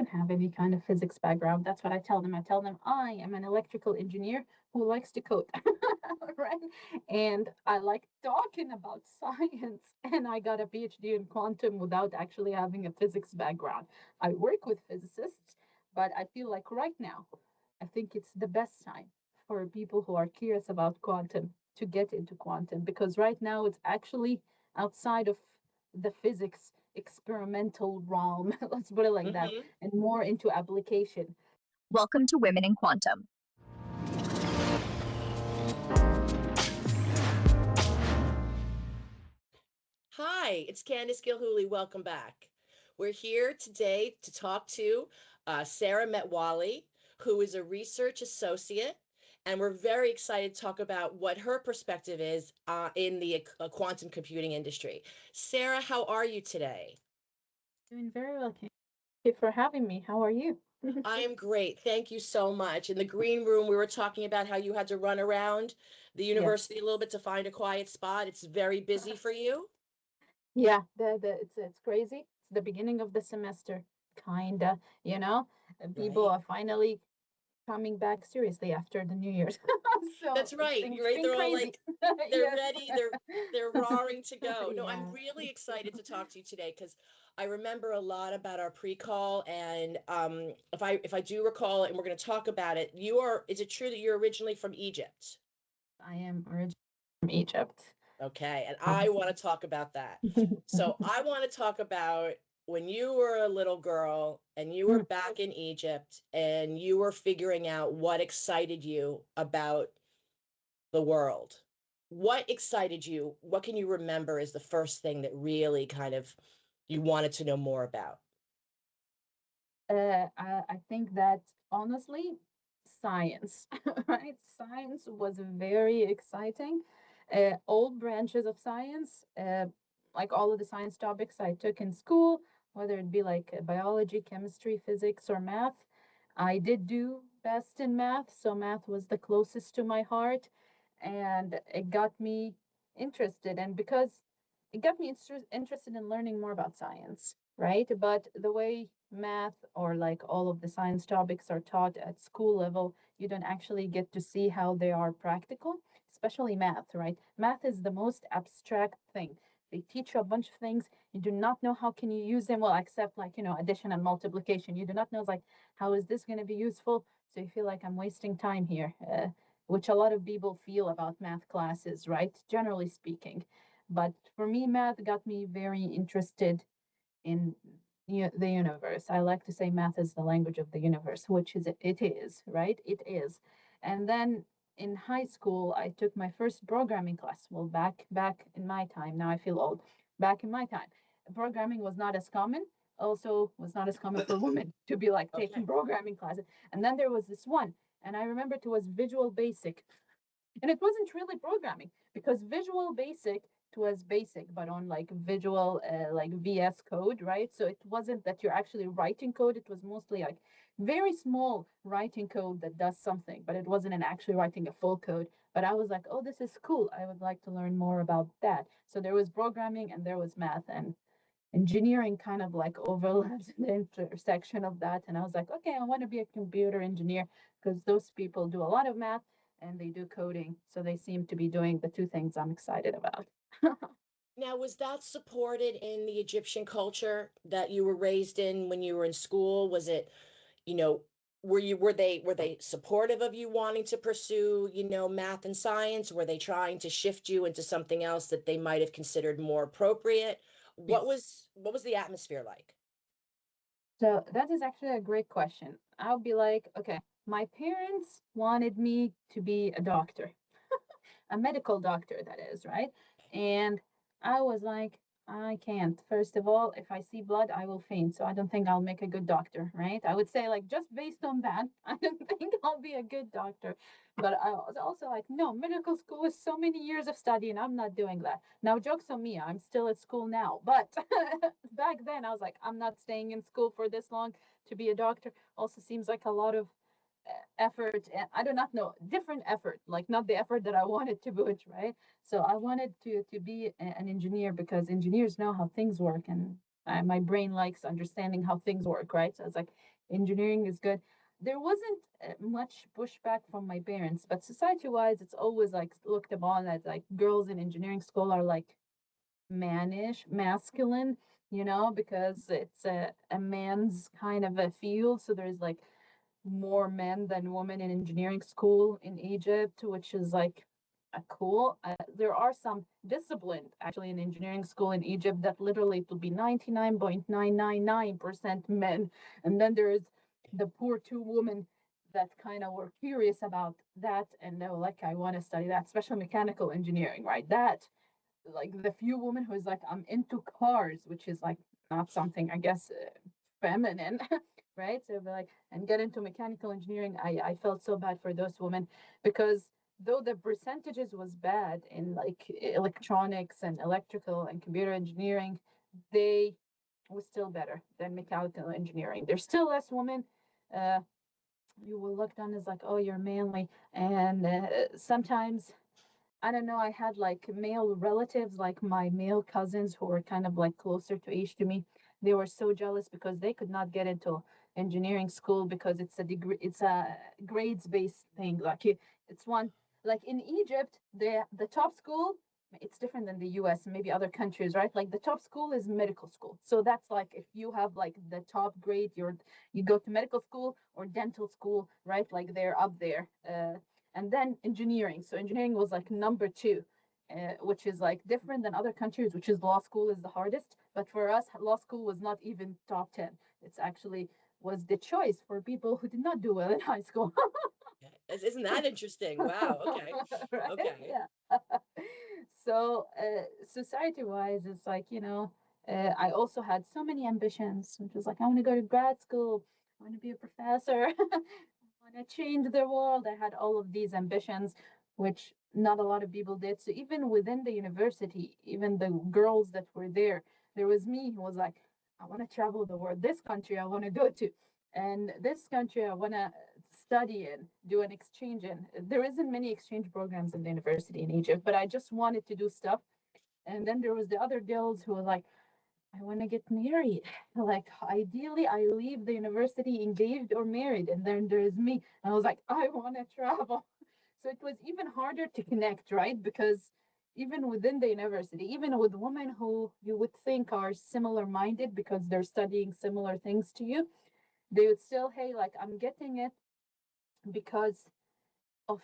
don't have any kind of physics background. That's what I tell them. I tell them I am an electrical engineer who likes to code, right? And I like talking about science. And I got a PhD in quantum without actually having a physics background. I work with physicists, but I feel like right now, I think it's the best time for people who are curious about quantum to get into quantum, because right now it's actually outside of the physics experimental realm, let's put it like that, Mm-hmm. and more into application. Welcome to Women in Quantum. Hi, it's Candace Gillhoolley. Welcome back. We're here today to talk to Sarah Metwalli, who is a research associate, and we're very excited to talk about what her perspective is in the quantum computing industry. Sarah, how are you today? Doing very well. Thank you for having me. How are you? I am great. Thank you so much. In the green room, we were talking about how you had to run around the Yes. university a little bit to find a quiet spot. It's very busy for you. Yeah, it's crazy. It's the beginning of the semester, kinda, you know. And people Right. are finally coming back seriously after the New Year's. So That's right. it's You're right. been They're all crazy. like, they're Yes. ready. They're roaring to go. No, I'm Yeah. really excited to talk to you today because I remember a lot about our pre-call, and if I do recall it, and we're going to talk about it. Is it true that you're originally from Egypt? I am originally from Egypt. Okay, and Um, I want to talk about that. So I want to talk about when you were a little girl and you were back in Egypt and you were figuring out what excited you about the world. What excited you? What can you remember is the first thing that really kind of you wanted to know more about? I think that honestly, science, right? Science was very exciting. All branches of science, like all of the science topics I took in school, whether it be like biology, chemistry, physics, or math, I did do best in math. So math was the closest to my heart, and it got me interested. And because it got me interested in learning more about science, right? But the way math or like all of the science topics are taught at school level, you don't actually get to see how they are practical, especially math, right? Math is the most abstract thing. They teach you a bunch of things. You do not know how can you use them, well, except like, addition and multiplication. You do not know, like, how is this going to be useful? So you feel like I'm wasting time here, which a lot of people feel about math classes, right? Generally speaking. But for me, math got me very interested in the universe. I like to say math is the language of the universe, which it is, right? It is. And then in high school, I took my first programming class. Well, back in my time, now I feel old. Back in my time, programming was not as common. Also, was not as common for women to be like taking Okay. programming classes. And then there was this one, and I remember it was Visual Basic, and it wasn't really programming because Visual Basic, it was basic but on like visual like VS Code, right? So it wasn't that you're actually writing code, it was mostly like very small writing code that does something, but it wasn't an actually writing a full code. But I was like, oh, this is cool, I would like to learn more about that. So there was programming and there was math, and engineering kind of like overlaps in the intersection of that. And I was like, okay, I want to be a computer engineer because those people do a lot of math and they do coding. So they seem to be doing the two things I'm excited about. Now, was that supported in the Egyptian culture that you were raised in when you were in school? Was it, you know, were they supportive of you wanting to pursue, math and science? Were they trying to shift you into something else that they might have considered more appropriate? Yes. What was the atmosphere like? So that is actually a great question. I'll be like, okay, my parents wanted me to be a doctor, a medical doctor, that is, right? And I was like, I can't. First of all, if I see blood, I will faint. So I don't think I'll make a good doctor, right? I would say, like, just based on that, I don't think I'll be a good doctor. But I was also like, no, medical school is so many years of study, and I'm not doing that. Now, joke's on me, I'm still at school now. But back then, I was like, I'm not staying in school for this long to be a doctor. Also seems like a lot of effort, and I do not know, different effort, like not the effort that I wanted to put, right? So I wanted to be an engineer because engineers know how things work, and my brain likes understanding how things work, right? So I was like, engineering is good. There wasn't much pushback from my parents, but society-wise, it's always like looked upon as like girls in engineering school are like mannish, masculine, because it's a man's kind of a field. So there's like more men than women in engineering school in Egypt, which is like cool. There are some disciplined actually in engineering school in Egypt that literally it will be 99.999% men. And then there is the poor two women that kind of were curious about that and they were like, I want to study that, especially mechanical engineering, right? That like the few women who's like, I'm into cars, which is like not something I guess feminine, right? So like and get into mechanical engineering. I felt so bad for those women because though the percentages was bad in like electronics and electrical and computer engineering, they was still better than mechanical engineering. There's still less women. Uh, you will look down as like, oh, you're manly, and sometimes I don't know. I had like male relatives, like my male cousins who were kind of like closer to age to me. They were so jealous because they could not get into engineering school because it's a degree, it's a grades based thing. Like it's one like in Egypt, the top school. It's different than the U.S. and maybe other countries, right? Like the top school is medical school. So that's like if you have like the top grade, you go to medical school or dental school, right? Like they're up there. And then engineering. So engineering was like number two, which is like different than other countries, which is law school is the hardest. But for us, law school was not even top 10. It's actually was the choice for people who did not do well in high school. Isn't that interesting? Wow. Okay. Right? Okay. Yeah. So society wise, it's like, I also had so many ambitions, which was like, I want to go to grad school. I want to be a professor. Want to change the world. I had all of these ambitions, which not a lot of people did. So even within the university, even the girls that were there was me who was like, I want to travel the world. This country I want to go to, and this country I want to study in, do an exchange in. There isn't many exchange programs in the university in Egypt, but I just wanted to do stuff. And then there was the other girls who were like, I want to get married. Like, ideally, I leave the university engaged or married. And then there's me. And I was like, I want to travel. So it was even harder to connect, right? Because even within the university, even with women who you would think are similar minded because they're studying similar things to you, they would still, hey, like, I'm getting it because of,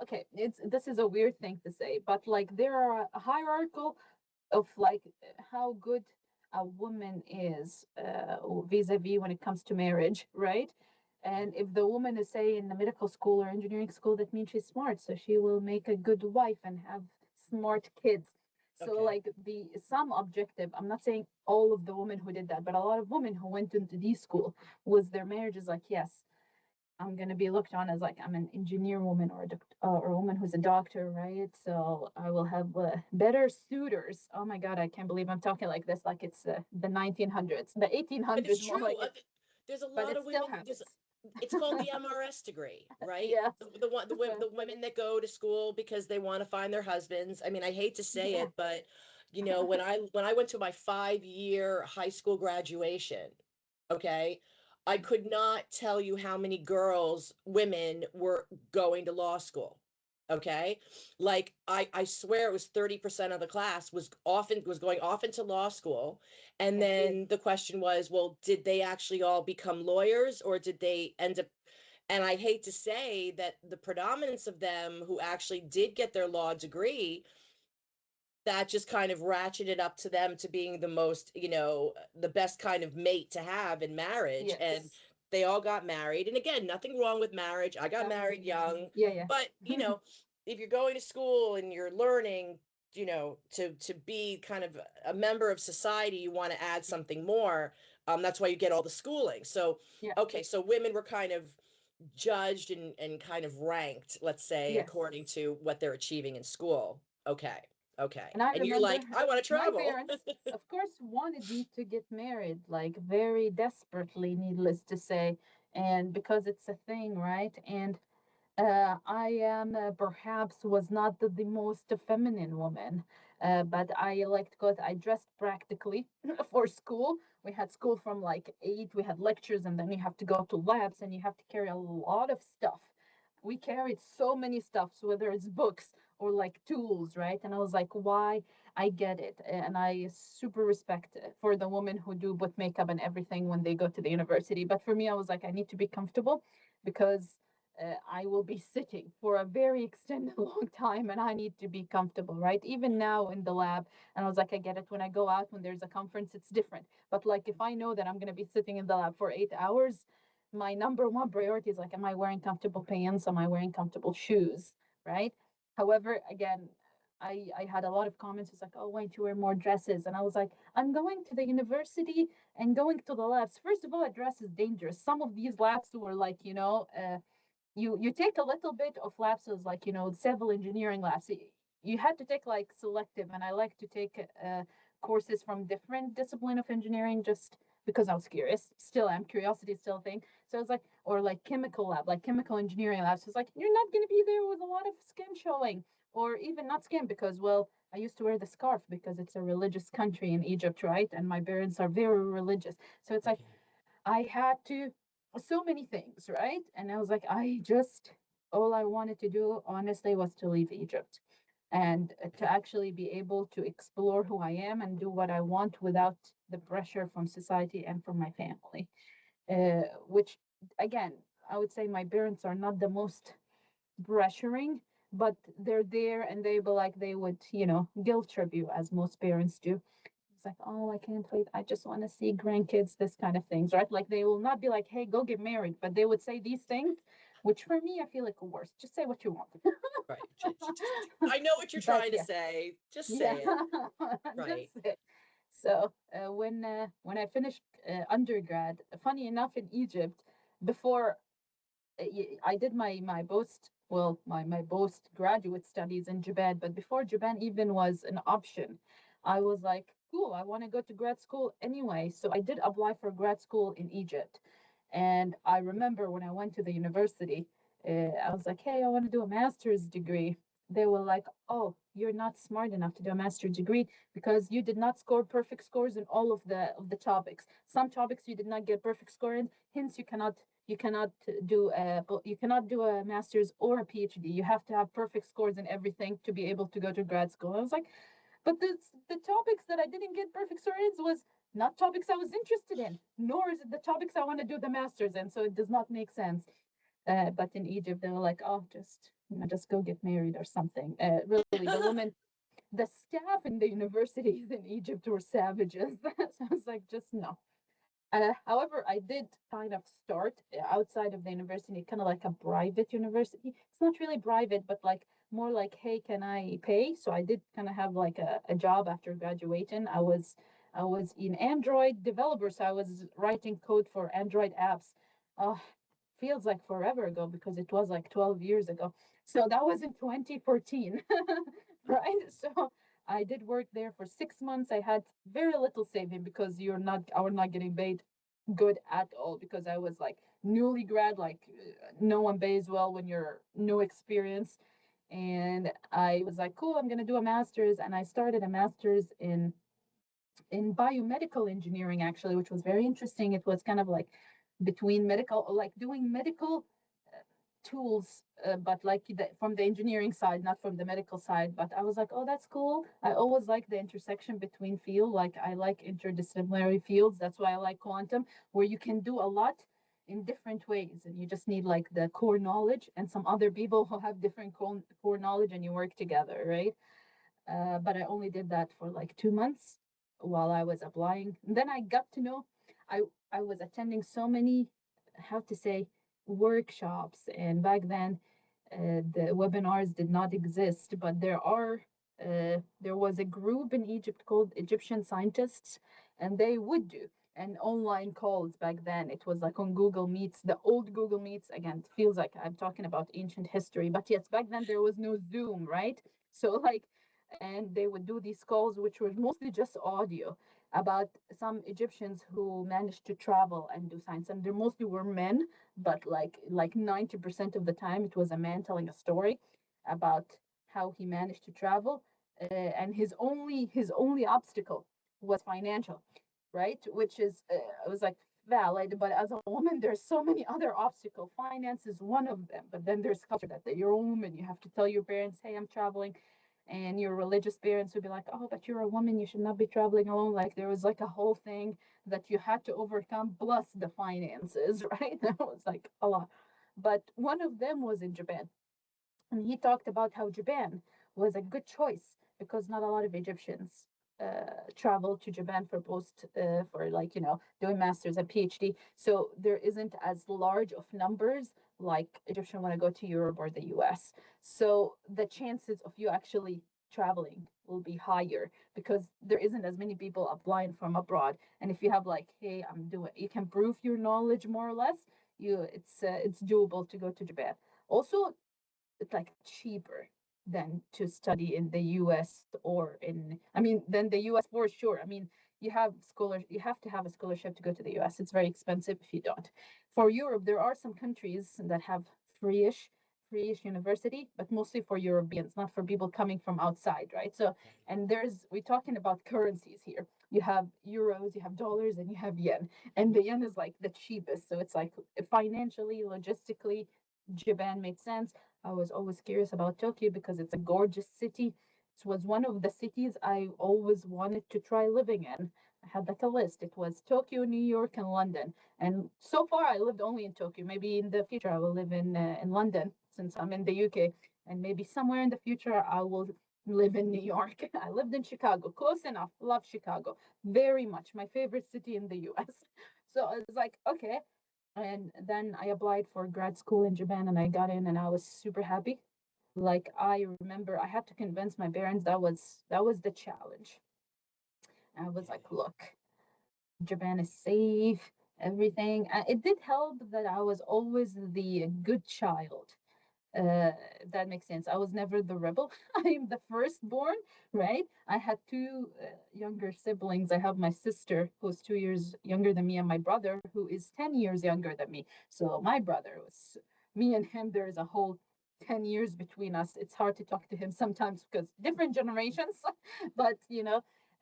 okay, this is a weird thing to say, but like, there are a hierarchical of like how good a woman is vis-a-vis when it comes to marriage, right? And if the woman is say in the medical school or engineering school, that means she's smart, so she will make a good wife and have smart kids. So Okay. like the some objective, I'm not saying all of the women who did that, but a lot of women who went into the school was their marriage is like, yes, I'm gonna be looked on as like I'm an engineer woman or a woman who's a doctor, right? So I will have better suitors. Oh my God, I can't believe I'm talking like this, like it's the 1900s, the But it's 1800s, more true. like it. There's a But lot it of still women. There's happens. it's called the MRS degree, right? Yeah, The one the women that go to school because they want to find their husbands. I mean, I hate to say yeah, it, but when I went to my 5-year high school graduation, okay, I could not tell you how many women were going to law school. Okay. Like I swear it was 30% of the class was going off into law school. And yeah, then the question was, well, did they actually all become lawyers or did they end up, and I hate to say that the predominance of them who actually did get their law degree, that just kind of ratcheted up to them to being the most, the best kind of mate to have in marriage. And yes, they all got married. And again, nothing wrong with marriage. I got married absolutely. young, Yeah, but yeah, if you're going to school and you're learning, to be kind of a member of society, you want to add something more. That's why you get all the schooling. So, yeah, okay, so women were kind of judged and kind of ranked, let's say, yes. according to what they're achieving in school. Okay. Okay. And I And you're remember like, I want to my travel. parents, of course, wanted me to get married, like very desperately, needless to say, and because it's a thing, right? And I am perhaps was not the most feminine woman. But I liked God. I dressed practically for school. We had school from like 8. We had lectures, and then you have to go to labs, and you have to carry a lot of stuff. We carried so many stuffs, whether it's books or like tools, right? And I was like, why? I get it, and I super respect for the women who do both makeup and everything when they go to the university. But for me, I was like, I need to be comfortable because I will be sitting for a very extended long time and I need to be comfortable, right? Even now in the lab, and I was like, I get it. When I go out, when there's a conference, it's different. But like, if I know that I'm going to be sitting in the lab for 8 hours, my number one priority is like, am I wearing comfortable pants? Am I wearing comfortable shoes? Right. However, again, I had a lot of comments. It's like, oh, why don't you wear more dresses? And I was like, I'm going to the university and going to the labs. First of all, a dress is dangerous. Some of these labs were like, you take a little bit of lapses, like civil engineering labs. You had to take like selective, and I like to take courses from different discipline of engineering just because I was curious. Still am. Curiosity is still a thing. So it's like, or like chemical lab, like chemical engineering labs. It's like, you're not going to be there with a lot of skin showing, or even not skin, because, well, I used to wear the scarf because it's a religious country in Egypt, right? And my parents are very religious. So it's like, I had to, so many things, right? And I was like, all I wanted to do, honestly, was to leave Egypt and to actually be able to explore who I am and do what I want without the pressure from society and from my family. Which, again, I would say my parents are not the most pressuring, but they're there and they be like, they would, guilt trip you as most parents do. It's like, oh, I can't wait. I just want to see grandkids, this kind of things, right? Like they will not be like, hey, go get married, but they would say these things, which for me, I feel like worse. Just say what you want. Right. I know what you're But trying to yeah, say. Just yeah, say it. Right. just say. So when I finished undergrad, funny enough, in Egypt, before I did my post my postgraduate studies in Japan, but before Japan even was an option, I was like, cool, I want to go to grad school anyway. So I did apply for grad school in Egypt, and I remember when I went to the university, I was like, hey, I want to do a master's degree. They were like, oh, you're not smart enough to do a master's degree because you did not score perfect scores in all of the topics. Some topics you did not get perfect score in, hence you cannot do a master's or a PhD. You have to have perfect scores in everything to be able to go to grad school. I was like, but the topics that I didn't get perfect scores was not topics I was interested in, nor is it the topics I want to do the master's in. So it does not make sense. But in Egypt, they were like, oh, just go get married or something. Really, the women, the staff in the universities in Egypt were savages. So I was like, just no. However, I did kind of start outside of the university, kind of like a private university. It's not really private, but like more like, hey, can I pay? So I did kind of have like a job after graduating. I was in Android developer, so I was writing code for Android apps. Oh, feels like forever ago because it was like 12 years ago. So that was in 2014, right? So I did work there for 6 months. I had very little saving because I was not getting paid good at all because I was like newly grad, like no one pays well when you're no experience. And I was like, cool, I'm gonna do a master's, and I started a master's in biomedical engineering actually, which was very interesting. It was kind of like between medical, like doing medical tools, but like from the engineering side, not from the medical side. But I was like, oh, that's cool. I always like the intersection between field. Like I like interdisciplinary fields. That's why I like quantum, where you can do a lot in different ways, and you just need like the core knowledge and some other people who have different core knowledge, and you work together, right? But I only did that for like 2 months while I was applying. And then I got to know I I was attending so many, how to say, workshops, and back then the webinars did not exist, but there was a group in Egypt called Egyptian scientists, and they would do an online calls back then. It was like on Google Meets, the old Google Meets. Again, it feels like I'm talking about ancient history, but yes, back then there was no Zoom, right? So like, and they would do these calls, which were mostly just audio about some Egyptians who managed to travel and do science. And they mostly were men, but like 90% of the time it was a man telling a story about how he managed to travel. and his only obstacle was financial, right? Which is I was like valid, but as a woman, there's so many other obstacles. Finance is one of them, but then there's culture that you're a woman, you have to tell your parents, hey, I'm traveling, and your religious parents would be like, oh, but you're a woman, you should not be traveling alone. Like there was like a whole thing that you had to overcome, plus the finances, right? That was like a lot. But one of them was in Japan, and he talked about how Japan was a good choice because not a lot of Egyptians travel to Japan for for like doing masters and PhD. So there isn't as large of numbers like Egyptian want to go to Europe or the US. So the chances of you actually traveling will be higher because there isn't as many people applying from abroad. And if you have like, hey, I'm doing, you can prove your knowledge more or less. It's doable to go to Japan. Also, it's like cheaper than to study in the US or I mean, than the US for sure. I mean, you have to have a scholarship to go to the US. It's very expensive if you don't. For Europe, there are some countries that have free-ish university, but mostly for Europeans, not for people coming from outside, right? So, and we're talking about currencies here. You have euros, you have dollars, and you have yen. And the yen is like the cheapest. So it's like financially, logistically, Japan made sense. I was always curious about Tokyo because it's a gorgeous city. It was one of the cities I always wanted to try living in. I had like a list. It was Tokyo, New York, and London. And so far, I lived only in Tokyo. Maybe in the future, I will live in London since I'm in the UK. And maybe somewhere in the future, I will live in New York. I lived in Chicago, close enough. Love Chicago very much. My favorite city in the US. So I was like, okay, and then I applied for grad school in Japan and I got in and I was super happy. Like I remember I had to convince my parents that was the challenge. I was like, look, Japan is safe, everything. It did help that I was always the good child. That makes sense. I was never the rebel. I am the firstborn, right? I had two younger siblings. I have my sister who's 2 years younger than me, and my brother who is 10 years younger than me. So my brother was me and him. There is a whole 10 years between us. It's hard to talk to him sometimes because different generations, but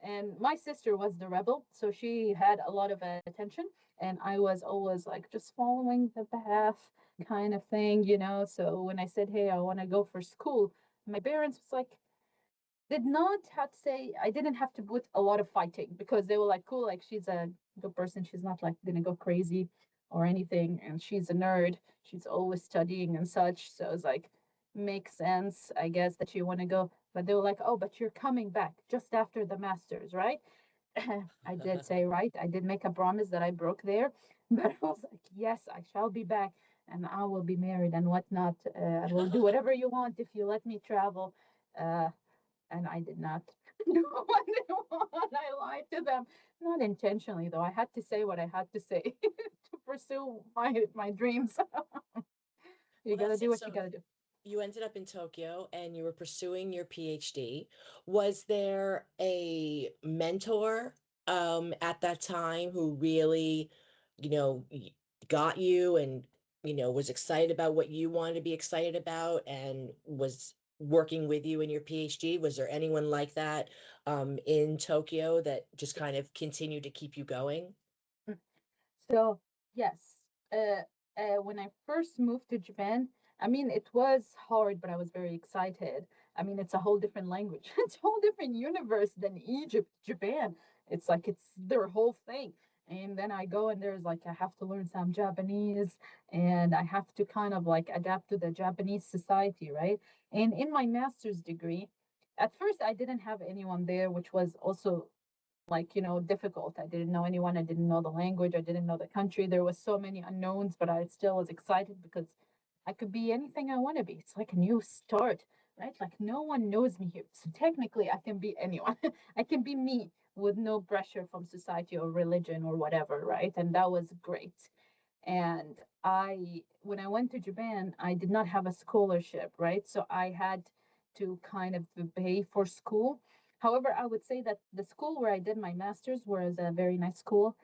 and my sister was the rebel, so she had a lot of attention, and I was always like just following the path kind of thing. So when I said, hey, I want to go for school, my parents was like, did not have to say, I didn't have to put a lot of fighting because they were like, cool, like she's a good person. She's not like gonna go crazy or anything. And she's a nerd. She's always studying and such. So it's like, makes sense, I guess, that you want to go. But they were like, oh, but you're coming back just after the masters, right? I did say, right. I did make a promise that I broke there, but I was like, yes, I shall be back and I will be married and whatnot. I will do whatever you want if you let me travel. Uh, and I did not do what they want. I lied to them, not intentionally though. I had to say what I had to say to pursue my dreams. You Well, gotta that's do it. what you So gotta do. you ended up in Tokyo and you were pursuing your PhD. Was there a mentor at that time who really, you know, y- got you and, was excited about what you wanted to be excited about and was working with you in your PhD? Was there anyone like that in Tokyo that just kind of continued to keep you going? Mm. So yes, uh, when I first moved to Japan, I mean it was hard, but I was very excited. I mean it's a whole different language, it's a whole different universe than Egypt, Japan. It's like it's their whole thing. And then I go and there's like I have to learn some Japanese, and I have to kind of like adapt to the Japanese society, right? And in my master's degree, at first I didn't have anyone there, which was also like difficult. I didn't know anyone, I didn't know the language, I didn't know the country. There was so many unknowns, but I still was excited because I could be anything I want to be. It's like a new start, right? Like no one knows me here, so technically I can be anyone. I can be me with no pressure from society or religion or whatever, right? And that was great. And when I went to Japan, I did not have a scholarship, right? So I had to kind of pay for school. However, I would say that the school where I did my master's was a very nice school.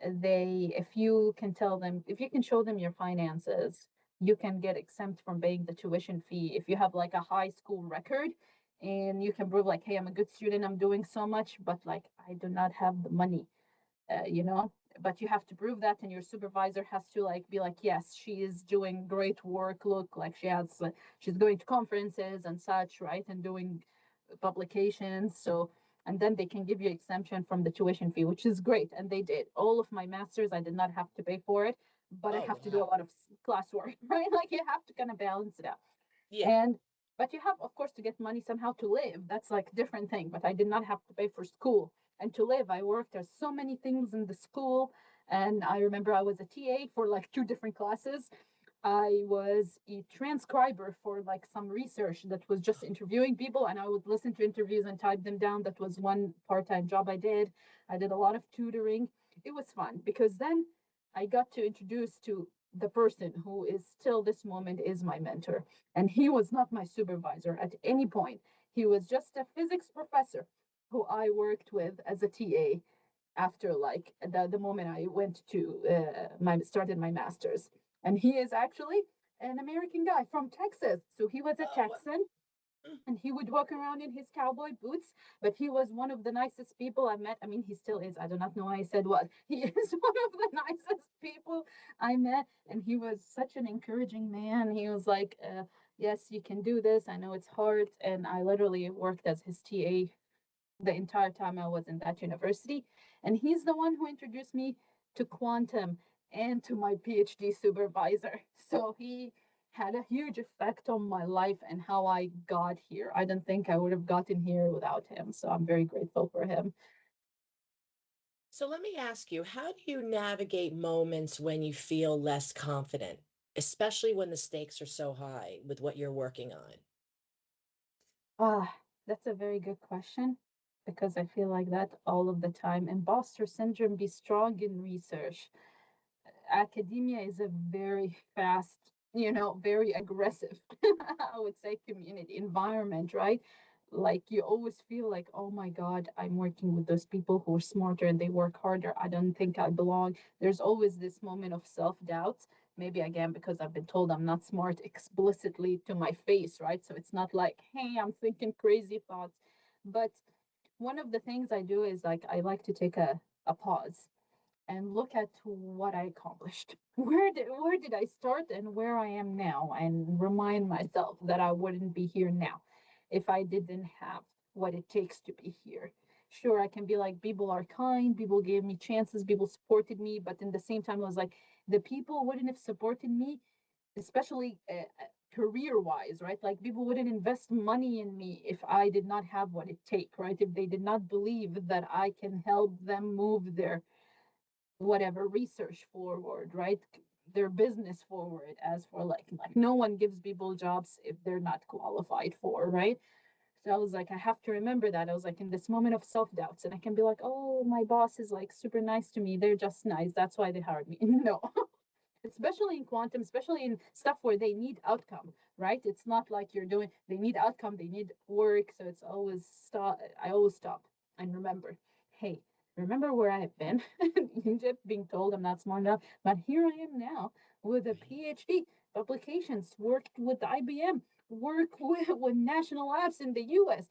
If you can tell them, if you can show them your finances, you can get exempt from paying the tuition fee. If you have like a high school record, and you can prove like, hey, I'm a good student, I'm doing so much, but like I do not have the money, you know. But you have to prove that, and your supervisor has to like be like, yes, she is doing great work, look, like she's going to conferences and such, right, and doing publications. So, and then they can give you exemption from the tuition fee, which is great. And they did. All of my masters, I did not have to pay for it, but I Oh, have to do a wow. lot of classwork, right? Like you have to kind of balance it out. Yeah. And but you have, of course, to get money somehow to live. That's like a different thing. But I did not have to pay for school and to live. I worked at so many things in the school, and I remember I was a TA for like two different classes. I was a transcriber for like some research that was just interviewing people, and I would listen to interviews and type them down. That was one part-time job I did. I did a lot of tutoring. It was fun because then I got to introduce to the person who is still this moment is my mentor. And he was not my supervisor at any point. He was just a physics professor who I worked with as a TA after like the moment I went to my started my master's. And he is actually an American guy from Texas. So he was a Oh, Texan, and he would walk around in his cowboy boots, but he was one of the nicest people I met. I mean, he still is. I do not know why I said what. He is one of the nicest people I met, and he was such an encouraging man. He was like, yes, you can do this. I know it's hard. And I literally worked as his TA the entire time I was in that university. And he's the one who introduced me to quantum and to my PhD supervisor. So he had a huge effect on my life and how I got here. I don't think I would have gotten here without him. So I'm very grateful for him. so let me ask you, how do you navigate moments when you feel less confident, especially when the stakes are so high with what you're working on? Ah, that's a very good question because I feel like that all of the time. Imposter syndrome, be strong in research. Academia is a very fast, very aggressive, I would say, community environment, right? Like you always feel like, oh my God, I'm working with those people who are smarter and they work harder. I don't think I belong. There's always this moment of self-doubt. Maybe again, because I've been told I'm not smart explicitly to my face, right? So it's not like, hey, I'm thinking crazy thoughts. But one of the things I do is like I like to take a pause and look at what I accomplished. Where did I start and where I am now, and remind myself that I wouldn't be here now if I didn't have what it takes to be here. Sure, I can be like, people are kind, people gave me chances, people supported me, but in the same time, I was like, the people wouldn't have supported me, especially career wise, right? Like people wouldn't invest money in me if I did not have what it take, right? If they did not believe that I can help them move their whatever research forward, right, their business forward. As for like no one gives people jobs if they're not qualified for, right? So I was like, I have to remember that. I was like in this moment of self-doubts, and I can be like, oh, my boss is like super nice to me, they're just nice, that's why they hired me. No. Especially in quantum, especially in stuff where they need outcome, right? It's not like you're doing, they need outcome, they need work. So it's always stop. I always stop and remember, hey, remember where I've been in Egypt, being told I'm not smart enough, but here I am now with a PhD, publications, worked with IBM, work with national labs in the US,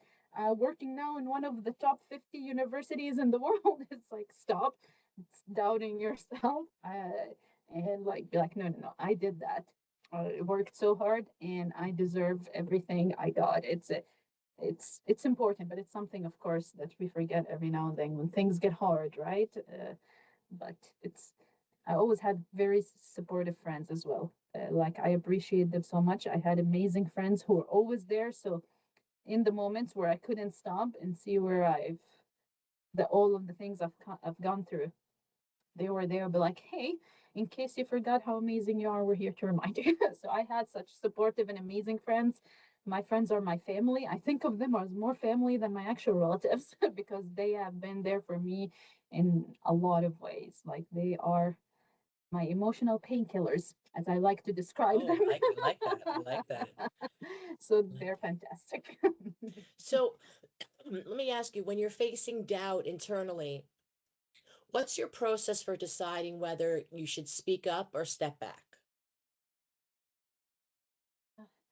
working now in one of the top 50 universities in the world. It's like, stop. It's doubting yourself. And like be like, no, no, no, I did that. I worked so hard, and I deserve everything I got. It's important, but it's something, of course, that we forget every now and then when things get hard, right? But it's I always had very supportive friends as well. Like I appreciate them so much. I had amazing friends who were always there. So in the moments where I couldn't stop and see where the all of the things I've gone through, they were there, be like, hey, in case you forgot how amazing you are, we're here to remind you. So I had such supportive and amazing friends. My friends are my family. I think of them as more family than my actual relatives because they have been there for me in a lot of ways. Like they are my emotional painkillers, as I like to describe Oh, them. I like that. I like that. So I like they're that. fantastic. So let me ask you, when you're facing doubt internally, what's your process for deciding whether you should speak up or step back?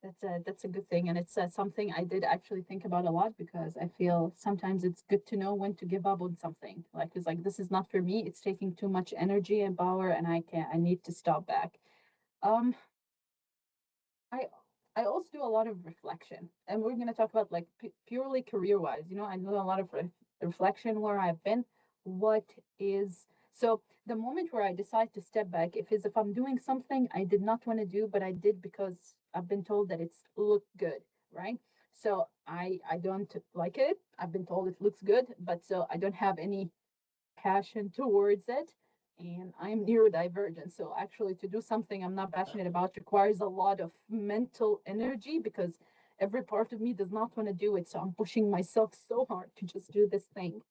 That's a good thing, and it's something I did actually think about a lot because I feel sometimes it's good to know when to give up on something. Like it's like this is not for me. It's taking too much energy and power, and I can't. I need to stop back. Um, I I also do a lot of reflection, and we're going to talk about like purely career wise. You know, I do a lot of reflection where I've been, what is so the moment where I decide to step back, if I'm doing something I did not want to do, but I did because I've been told that it's look good, right? So I don't like it. I've been told it looks good, but so I don't have any passion towards it, and I'm neurodivergent. So actually to do something I'm not passionate about requires a lot of mental energy because every part of me does not want to do it. So I'm pushing myself so hard to just do this thing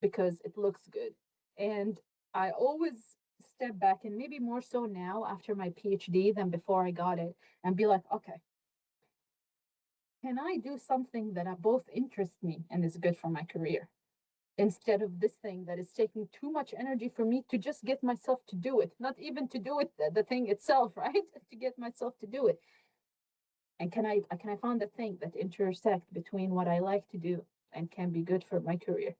because it looks good. And I always step back, and maybe more so now after my PhD than before I got it, and be like, okay, can I do something that both interests me and is good for my career? Instead of this thing that is taking too much energy for me to just get myself to do it, not even to do it the thing itself, right? To get myself to do it. And can I find the thing that intersect between what I like to do and can be good for my career?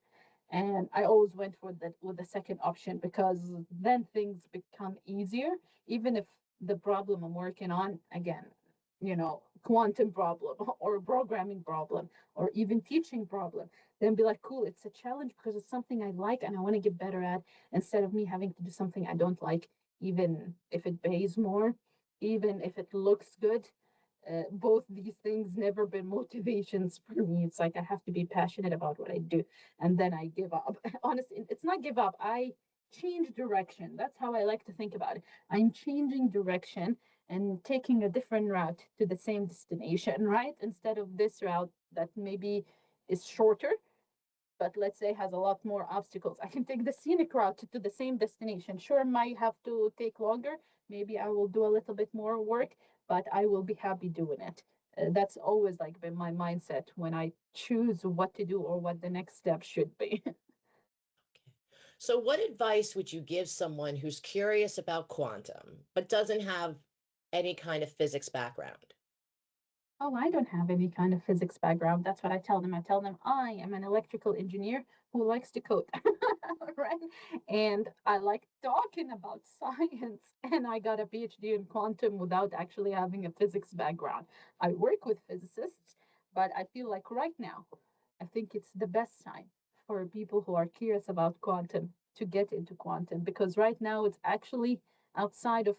And I always went for that with the second option because then things become easier, even if the problem I'm working on, again, quantum problem or programming problem or even teaching problem, then be like, cool, it's a challenge because it's something I like and I want to get better at, instead of me having to do something I don't like, even if it pays more, even if it looks good. Both these things never been motivations for me. It's like I have to be passionate about what I do, and then I give up. Honestly, it's not give up. I change direction. That's how I like to think about it. I'm changing direction and taking a different route to the same destination, right? Instead of this route that maybe is shorter, but let's say has a lot more obstacles. I can take the scenic route to the same destination. Sure, might have to take longer. Maybe I will do a little bit more work, but I will be happy doing it. That's always like been my mindset when I choose what to do or what the next step should be. So, what advice would you give someone who's curious about quantum but doesn't have any kind of physics background? Oh, I don't have any kind of physics background. That's what I tell them. I tell them I am an electrical engineer who likes to code, right? And I like talking about science. And I got a PhD in quantum without actually having a physics background. I work with physicists, but I feel like right now, I think it's the best time for people who are curious about quantum to get into quantum, because right now it's actually outside of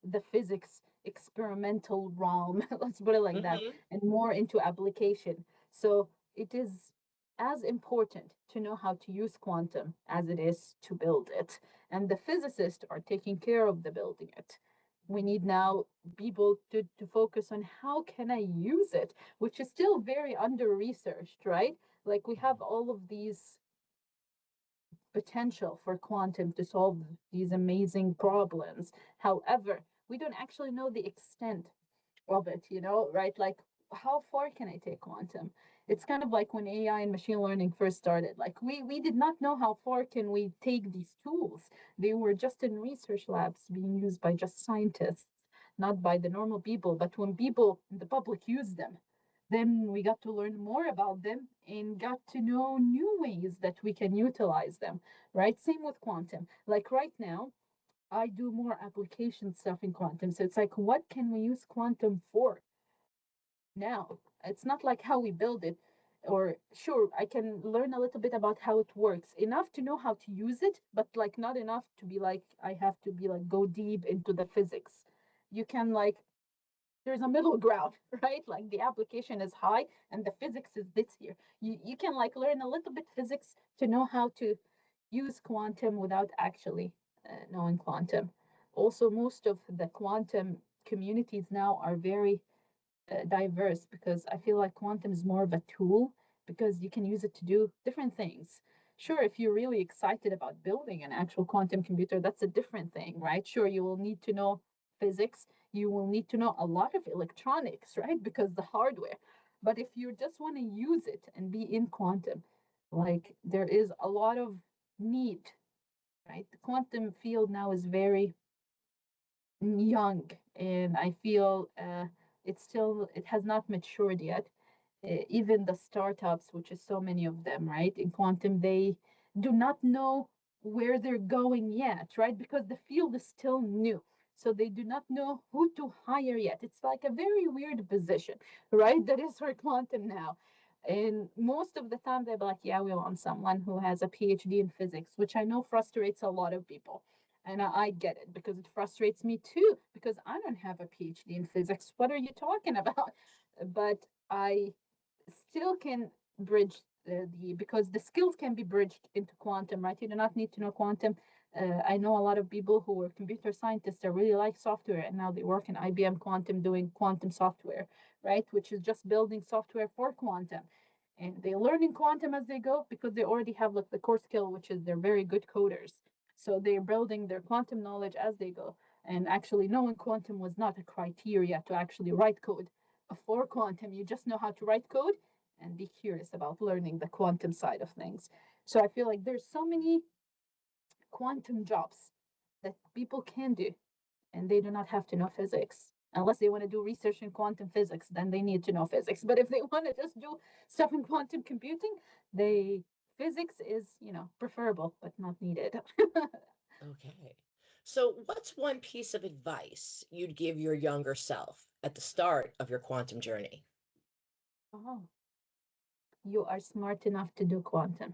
the physics experimental realm, let's put it like that, Hmm. and more into application. So it is as important to know how to use quantum as it is to build it. And the physicists are taking care of the building it. We need now people to focus on how can I use it, which is still very under researched, right? Like we have all of these potential for quantum to solve these amazing problems. However, we don't actually know the extent of it, right? Like, how far can I take quantum? It's kind of like when AI and machine learning first started. Like, we did not know how far can we take these tools. They were just in research labs being used by just scientists, not by the normal people. But when people, the public, use them, then we got to learn more about them and got to know new ways that we can utilize them, right? Same with quantum. Like right now, I do more application stuff in quantum. So it's like, what can we use quantum for now? It's not like how we build it. Or sure, I can learn a little bit about how it works, enough to know how to use it, but like not enough to be like, I have to be like, go deep into the physics. You can like, there's a middle ground, right? Like the application is high and the physics is this here. You can like learn a little bit physics to know how to use quantum without actually knowing quantum. Also, most of the quantum communities now are very diverse, because I feel like quantum is more of a tool because you can use it to do different things. Sure, if you're really excited about building an actual quantum computer, that's a different thing, right? Sure, you will need to know physics, you will need to know a lot of electronics, right? Because the hardware. But if you just want to use it and be in quantum, like there is a lot of need, right? The quantum field now is very young, and I feel it has not matured yet. Even the startups, which is so many of them, right, in quantum, they do not know where they're going yet, right? Because the field is still new. So they do not know who to hire yet. It's like a very weird position, right? That is for quantum now. And most of the time they're like, yeah, we want someone who has a PhD in physics, which I know frustrates a lot of people. And I get it because it frustrates me too, because I don't have a PhD in physics. What are you talking about? But I still can bridge because the skills can be bridged into quantum, right? You do not need to know quantum. I know a lot of people who were computer scientists that really like software, and now they work in IBM Quantum doing quantum software, right? Which is just building software for quantum. And they're learning quantum as they go because they already have like the core skill, which is they're very good coders. So they're building their quantum knowledge as they go. And actually, knowing quantum was not a criteria to actually write code for quantum. You just know how to write code and be curious about learning the quantum side of things. So I feel like there's so many quantum jobs that people can do, and they do not have to know physics. Unless they want to do research in quantum physics, then they need to know physics. But if they want to just do stuff in quantum computing, they physics is, preferable but not needed. Okay. So, what's one piece of advice you'd give your younger self at the start of your quantum journey? Oh, you are smart enough to do quantum.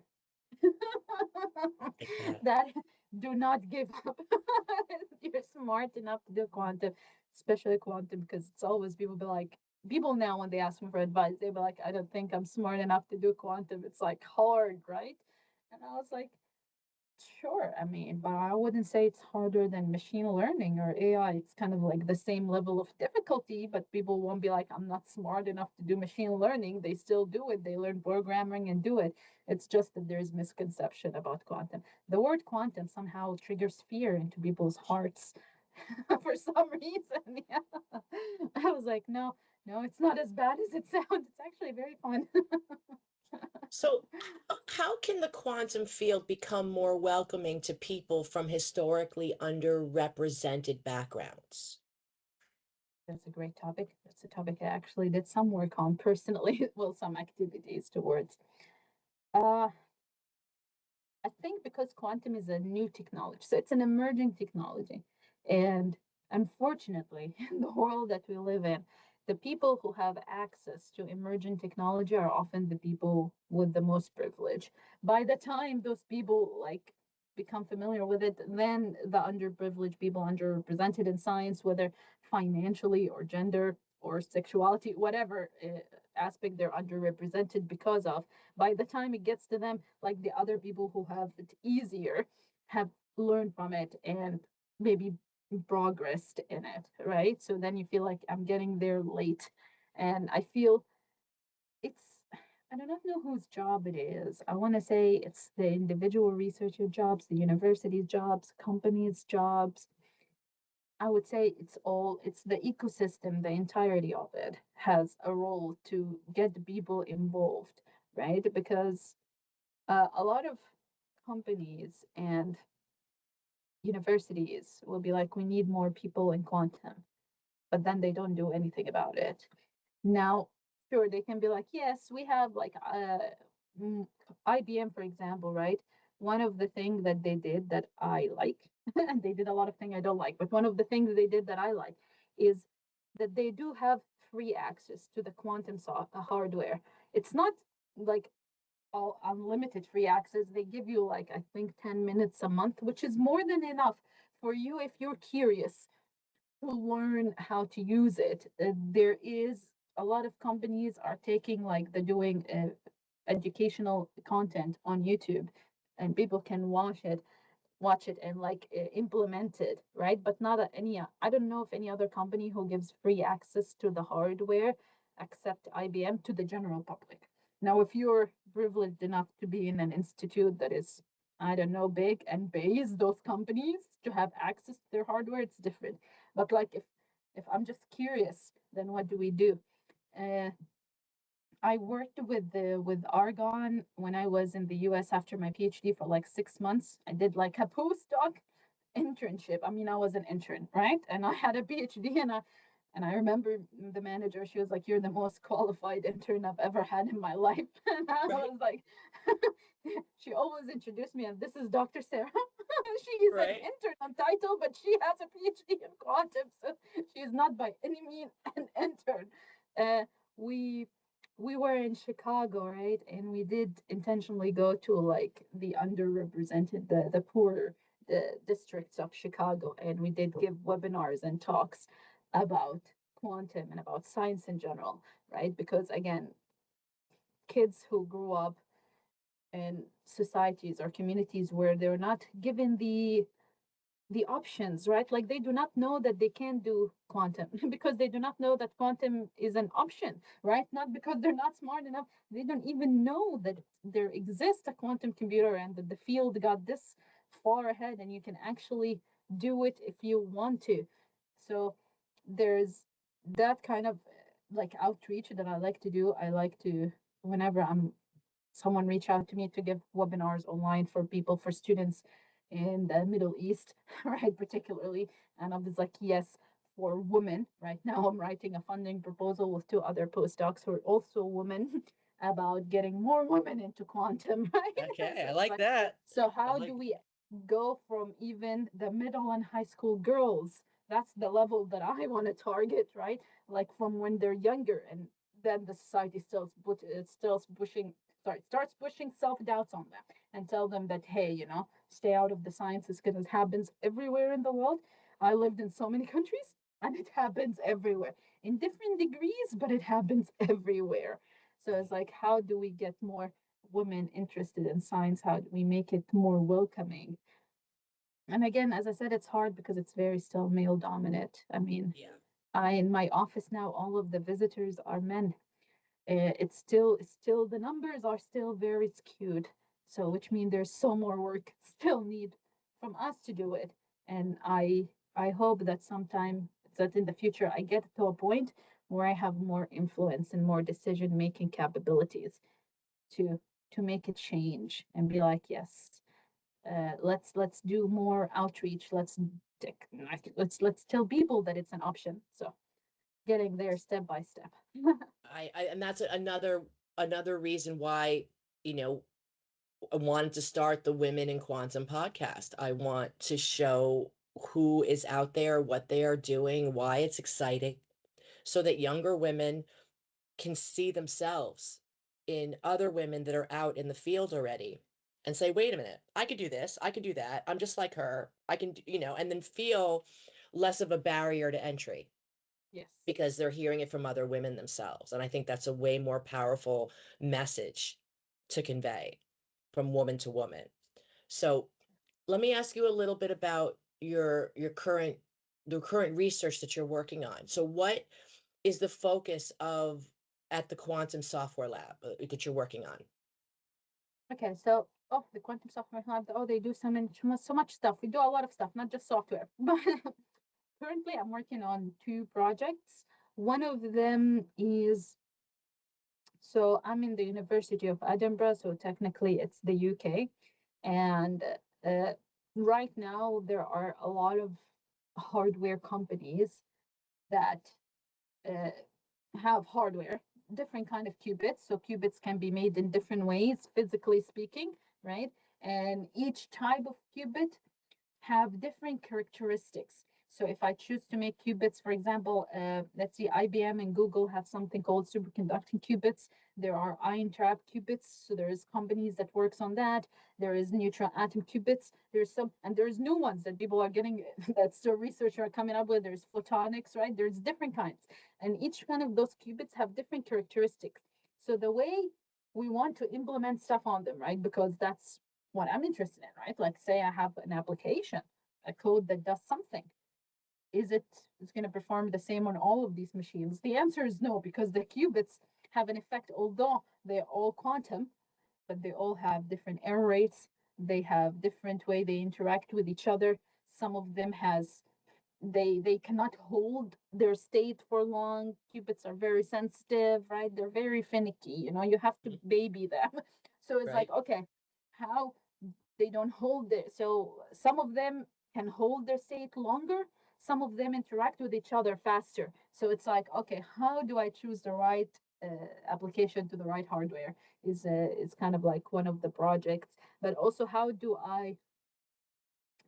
Like that. That do not give up. You're smart enough to do quantum, especially quantum, because it's always people now when they ask me for advice, they be like, I don't think I'm smart enough to do quantum. It's like hard, right? And I was like, sure. I mean, but I wouldn't say it's harder than machine learning or AI. It's kind of like the same level of difficulty, but people won't be like, I'm not smart enough to do machine learning. They still do it. They learn programming and do it. It's just that there's misconception about quantum. The word quantum somehow triggers fear into people's hearts for some reason. Yeah. I was like, no, no, it's not as bad as it sounds. It's actually very fun. So, how can the quantum field become more welcoming to people from historically underrepresented backgrounds? That's a great topic. That's a topic I actually did some work on personally, well, some activities towards. Uh, I think because quantum is a new technology, so it's an emerging technology. And unfortunately, in the world that we live in, the people who have access to emerging technology are often the people with the most privilege. By the time those people like become familiar with it, then the underprivileged people, underrepresented in science, whether financially or gender or sexuality, whatever aspect they're underrepresented because of, by the time it gets to them, like the other people who have it easier have learned from it and maybe progressed in it, right? So then you feel like I'm getting there late. And I feel it's, I do not know whose job it is. I want to say it's the individual researcher jobs, the university's jobs, companies' jobs. I would say it's the ecosystem, the entirety of it has a role to get people involved, right? Because a lot of companies and universities will be like, we need more people in quantum, but then they don't do anything about it. Now, sure, they can be like, yes, we have like mm, IBM, for example, right? One of the things that they did that I like, and they did a lot of things I don't like, but one of the things they did that I like is that they do have free access to the quantum hardware. It's not like all unlimited free access. They give you like, I think, 10 minutes a month, which is more than enough for you if you're curious to learn how to use it. There is a lot of companies are taking like they're doing educational content on YouTube, and people can watch it and like implement it, right? But not any, I don't know of any other company who gives free access to the hardware except IBM to the general public. Now, if you're privileged enough to be in an institute that is, I don't know, big and pays those companies to have access to their hardware, it's different. But like if I'm just curious, then what do we do? Uh, I worked with Argonne when I was in the US after my PhD for like 6 months. I did like a postdoc internship. I mean, I was an intern, right? And I had a PhD, and And I remember the manager, she was like, "You're the most qualified intern I've ever had in my life." And I Right. was like, she always introduced me as, "This is Dr. Sarah." She's an Right. intern on title, but she has a PhD in quantum. So she's not by any means an intern. Uh, we we were in Chicago, right? And we did intentionally go to like the underrepresented, the poorer the districts of Chicago, and we did give webinars and talks about quantum and about science in general, right? Because again, kids who grew up in societies or communities where they're not given the options, right? Like they do not know that they can do quantum because they do not know that quantum is an option, right? Not because they're not smart enough. They don't even know that there exists a quantum computer and that the field got this far ahead and you can actually do it if you want to. So there's that kind of like outreach that I like to do. I like to, whenever someone reach out to me to give webinars online for people, for students in the Middle East, right, particularly. And I was like, yes, for women. Right now, I'm writing a funding proposal with two other postdocs who are also women about getting more women into quantum, right? Okay. So I it's like like, that. so I how do like, we go from even the middle and high school girls? That's the level that I want to target, right? Like from when they're younger, and then the society still it's still pushing, sorry, starts pushing self-doubts on them and tell them that, hey, stay out of the sciences because it happens everywhere in the world. I lived in so many countries and it happens everywhere in different degrees, but it happens everywhere. So it's like, how do we get more women interested in science? How do we make it more welcoming? And again, as I said, it's hard because it's very still male dominant. I mean, yeah. in my office now, all of the visitors are men. It's still the numbers are still very skewed. So which means there's so more work still need from us to do it. And I hope that sometime, that in the future I get to a point where I have more influence and more decision making capabilities to make a change and be like, yes, let's do more outreach. Let's tell people that it's an option. So getting there step by step. I and that's another reason why, you know, I wanted to start the Women in Quantum podcast. I want to show who is out there, what they are doing, why it's exciting, so that younger women can see themselves in other women that are out in the field already and say, wait a minute, I could do this, I could do that. I'm just like her. I can, and then feel less of a barrier to entry Yes. because they're hearing it from other women themselves. And I think that's a way more powerful message to convey from woman to woman. So let me ask you a little bit about your current the current research that you're working on. So what is the focus of at the quantum software lab that you're working on? Okay, so the quantum software lab, they do so much stuff. We do a lot of stuff, not just software. But currently, I'm working on two projects. One of them is, so I'm in the University of Edinburgh, so technically it's the UK, and uh, right now there are a lot of hardware companies that uh, have hardware, different kind of qubits. So qubits can be made in different ways, physically speaking, right? And each type of qubit have different characteristics. So if I choose to make qubits, for example, let's see, IBM and Google have something called superconducting qubits. There are ion trap qubits. So there's companies that works on that. There is neutron atom qubits. And there's new ones that people are getting, that still researchers are coming up with. There's photonics, right? There's different kinds. And each one of those qubits have different characteristics. So the way we want to implement stuff on them, right? Because that's what I'm interested in, right? Like say I have an application, a code that does something. It's going to perform the same on all of these machines? The answer is no, because the qubits have an effect, although they're all quantum, but they all have different error rates. They have different way they interact with each other. Some of them has they cannot hold their state for long. Qubits are very sensitive, right? They're very finicky. You have to baby them. So it's like, Right. okay, how they don't hold it. So some of them can hold their state longer. some of them interact with each other faster. So it's like, okay, how do I choose the right application to the right hardware is kind of like one of the projects. But also, how do I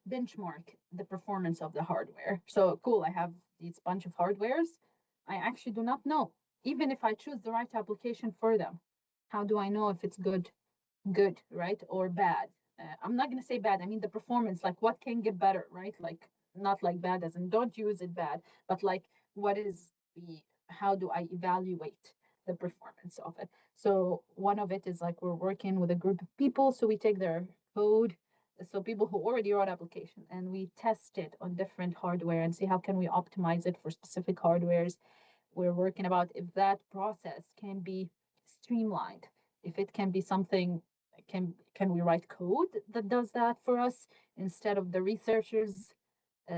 benchmark the performance of the hardware? So cool, I have these bunch of hardwares. I actually do not know, even if I choose the right application for them. How do I know if it's good, right, or bad? I'm not going to say bad. I mean the performance, like what can get better, right? Like not like bad as in don't use it bad, but like what is the, how do I evaluate the performance of it? So one of it is like we're working with a group of people, so we take their code, so people who already wrote application, and we test it on different hardware and see how can we optimize it for specific hardwares. We're working about if that process can be streamlined, if it can be something, can we write code that does that for us instead of the researchers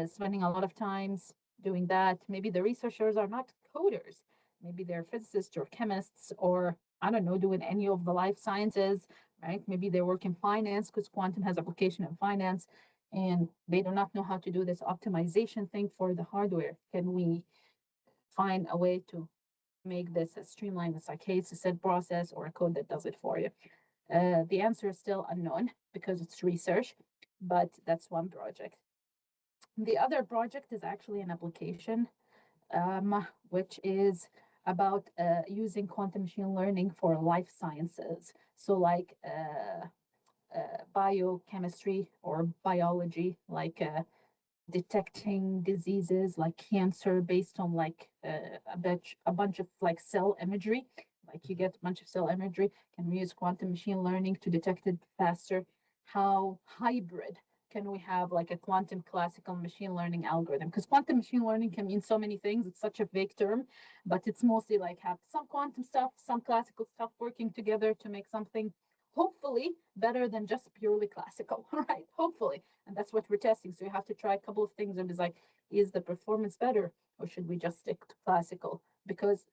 spending a lot of times doing that. Maybe the researchers are not coders, maybe they're physicists or chemists, or I don't know, doing any of the life sciences, right? Maybe they work in finance because quantum has application in finance, and they do not know how to do this optimization thing for the hardware. Can we find a way to make this as streamlined as a case set process or a code that does it for you? The answer is still unknown because it's research, but that's one project. The other project is actually an application, which is about using quantum machine learning for life sciences. So, like biochemistry or biology, like detecting diseases like cancer based on like a bunch of like cell imagery. Like you get a bunch of cell imagery, can we use quantum machine learning to detect it faster? How hybrid can we have like a quantum classical machine learning algorithm? Because quantum machine learning can mean so many things. It's such a vague term, but it's mostly like have some quantum stuff, some classical stuff working together to make something hopefully better than just purely classical, right? Hopefully. And that's what we're testing. So you have to try a couple of things and be like, is the performance better or should we just stick to classical? Because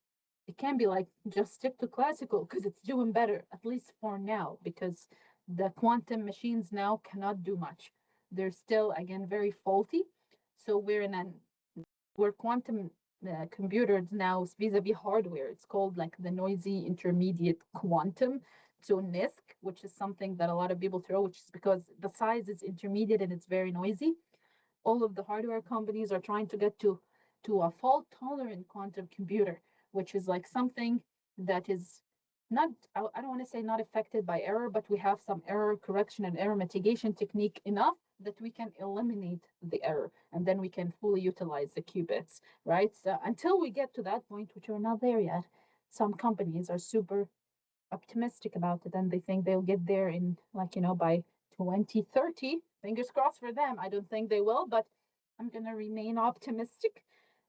it can be like, just stick to classical because it's doing better, at least for now, because the quantum machines now cannot do much. They're still, again, very faulty. So we're quantum computers now vis-a-vis hardware. It's called like the noisy intermediate quantum. So NISQ, which is something that a lot of people throw, which is because the size is intermediate and it's very noisy. All of the hardware companies are trying to get to a fault tolerant quantum computer, which is like something that is not, I don't want to say not affected by error, but we have some error correction and error mitigation technique enough that we can eliminate the error and then we can fully utilize the qubits, right? So until we get to that point, which we're not there yet, some companies are super optimistic about it and they think they'll get there in like, by 2030. Fingers crossed for them. I don't think they will, but I'm going to remain optimistic.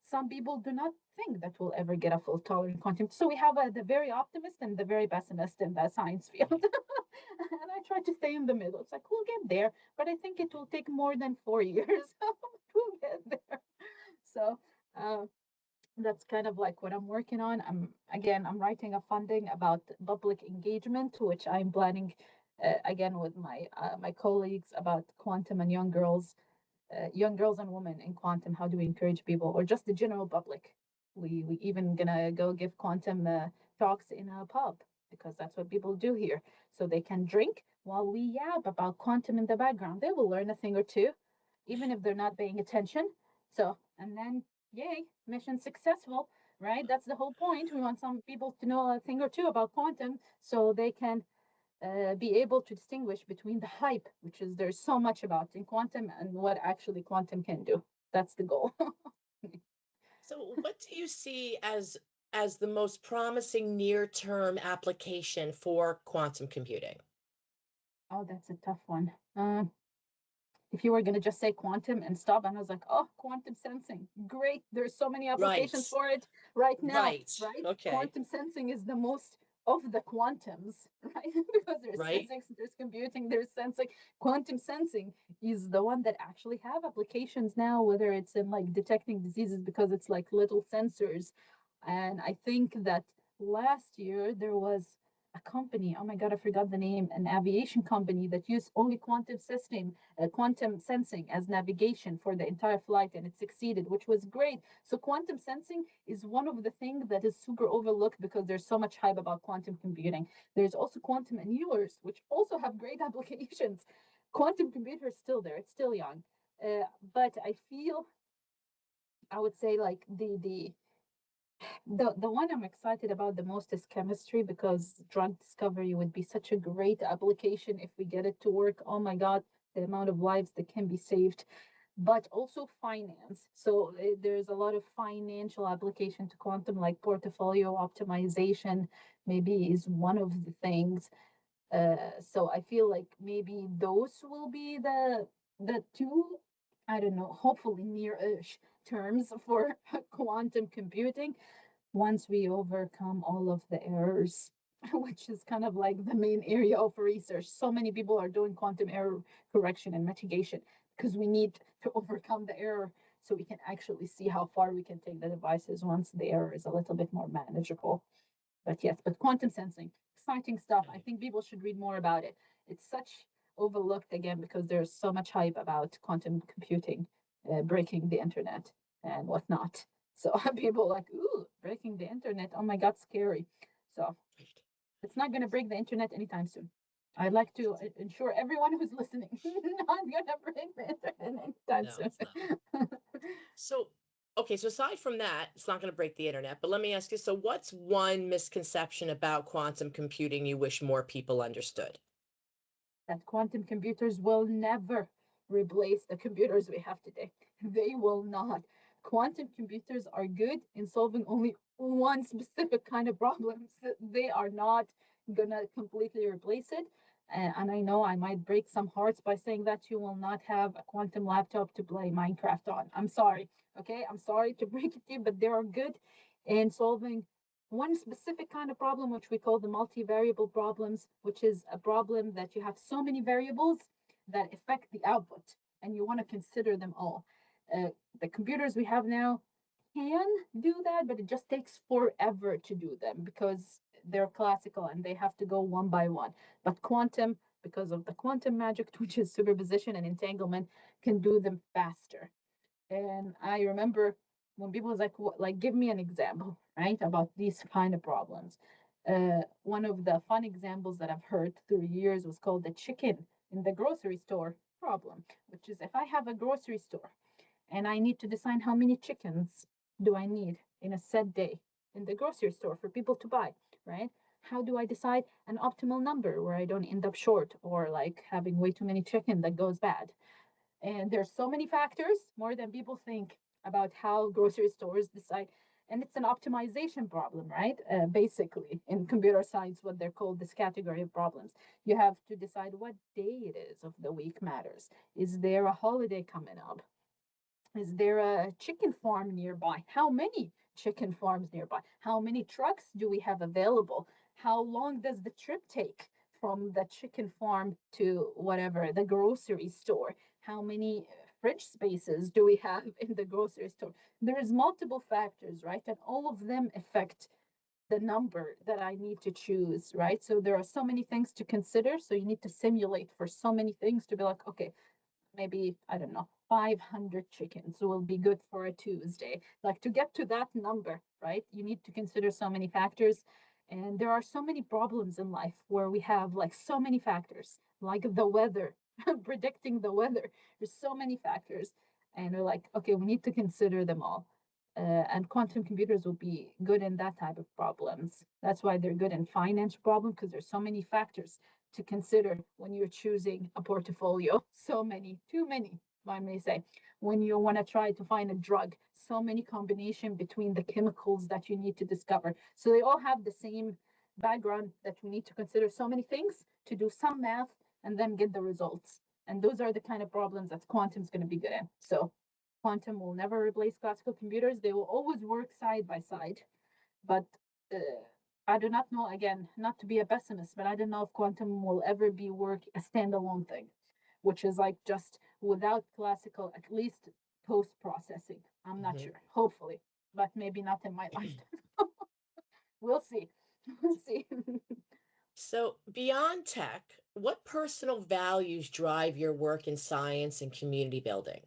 Some people do not think that we'll ever get a full tolerant quantum. So we have the very optimist and the very pessimist in the science field. And I try to stay in the middle. It's like, we'll get there, but I think it will take more than 4 years. We'll get there. So, that's kind of like what I'm working on. I'm writing a funding about public engagement, which I'm planning again with my colleagues about quantum and young girls and women in quantum. How do we encourage people, or just the general public? We even gonna go give quantum talks in a pub because that's what people do here. So they can drink while we yab about quantum in the background. They will learn a thing or two, even if they're not paying attention. So, and then yay, mission successful, right? That's the whole point. We want some people to know a thing or two about quantum so they can be able to distinguish between the hype, which is there's so much about in quantum, and what actually quantum can do. That's the goal. So what do you see as the most promising near-term application for quantum computing? Oh, that's a tough one. If you were going to just say quantum and stop, and I was like, oh, quantum sensing, great. There's so many applications for it right now, right? Okay. Quantum sensing is the most of the quantums, right? Because there's physics, there's computing, there's sensing. Quantum sensing is the one that actually have applications now, whether it's in like detecting diseases because it's like little sensors. And I think that last year there was a company, oh my God, I forgot the name, an aviation company that used only quantum sensing as navigation for the entire flight, and it succeeded, which was great. So quantum sensing is one of the things that is super overlooked because there's so much hype about quantum computing. There's also quantum annealers, which also have great applications. Quantum computer is still there, it's still young. But I feel, I would say, like the one I'm excited about the most is chemistry, because drug discovery would be such a great application if we get it to work. Oh my God, the amount of lives that can be saved. But also finance. So there's a lot of financial application to quantum, like portfolio optimization, maybe is one of the things. So I feel like maybe those will be the two, I don't know, hopefully near-ish terms for quantum computing once we overcome all of the errors, which is kind of like the main area of research. So many people are doing quantum error correction and mitigation because we need to overcome the error so we can actually see how far we can take the devices once the error is a little bit more manageable. But yes, but quantum sensing, exciting stuff. I think people should read more about it. It's such overlooked again because there's so much hype about quantum computing breaking the internet and whatnot. So people like, ooh, breaking the internet. Oh my God, scary. So it's not going to break the internet anytime soon. I'd like to ensure everyone who's listening not going to break the internet anytime soon. So, okay, so aside from that, it's not going to break the internet, but let me ask you, so what's one misconception about quantum computing you wish more people understood? That quantum computers will never replace the computers we have today. They will not. Quantum computers are good in solving only one specific kind of problems. They are not gonna completely replace it. And I know I might break some hearts by saying that you will not have a quantum laptop to play Minecraft on. I'm sorry. Okay, I'm sorry to break it to you, but they are good in solving one specific kind of problem, which we call the multivariable problems, which is a problem that you have so many variables that affect the output, and you want to consider them all. The computers we have now can do that, but it just takes forever to do them because they're classical and they have to go one by one. But quantum, because of the quantum magic, which is superposition and entanglement, can do them faster. And I remember when people was like, give me an example, right, about these kind of problems. One of the fun examples that I've heard through years was called the chicken in the grocery store problem, which is if I have a grocery store and I need to decide how many chickens do I need in a set day in the grocery store for people to buy, right? How do I decide an optimal number where I don't end up short or like having way too many chicken that goes bad? And there's so many factors, more than people think, about how grocery stores decide. And it's an optimization problem, right? Basically, in computer science, what they're called this category of problems. You have to decide what day it is of the week matters. Is there a holiday coming up? Is there a chicken farm nearby? How many chicken farms nearby? How many trucks do we have available? How long does the trip take from the chicken farm to whatever, the grocery store? How many fridge spaces do we have in the grocery store? There's multiple factors, right? And all of them affect the number that I need to choose, right? So there are so many things to consider. So you need to simulate for so many things to be like, okay, maybe, I don't know, 500 chickens will be good for a Tuesday. Like to get to that number, right? You need to consider so many factors. And there are so many problems in life where we have like so many factors, like the weather, predicting the weather. There's so many factors. And we're like, okay, we need to consider them all. And quantum computers will be good in that type of problems. That's why they're good in finance problems, because there's so many factors to consider when you're choosing a portfolio. So many, too many, I may say. When you want to try to find a drug, so many combination between the chemicals that you need to discover. So they all have the same background that we need to consider so many things to do some math and then get the results. And those are the kind of problems that quantum is going to be good in. So quantum will never replace classical computers. They will always work side by side. But uh, I do not know, again, not to be a pessimist, but I don't know if quantum will ever be a standalone thing, which is like just without classical, at least post processing. I'm not sure, hopefully, but maybe not in my lifetime. We'll see. We'll see. So, beyond tech, what personal values drive your work in science and community building?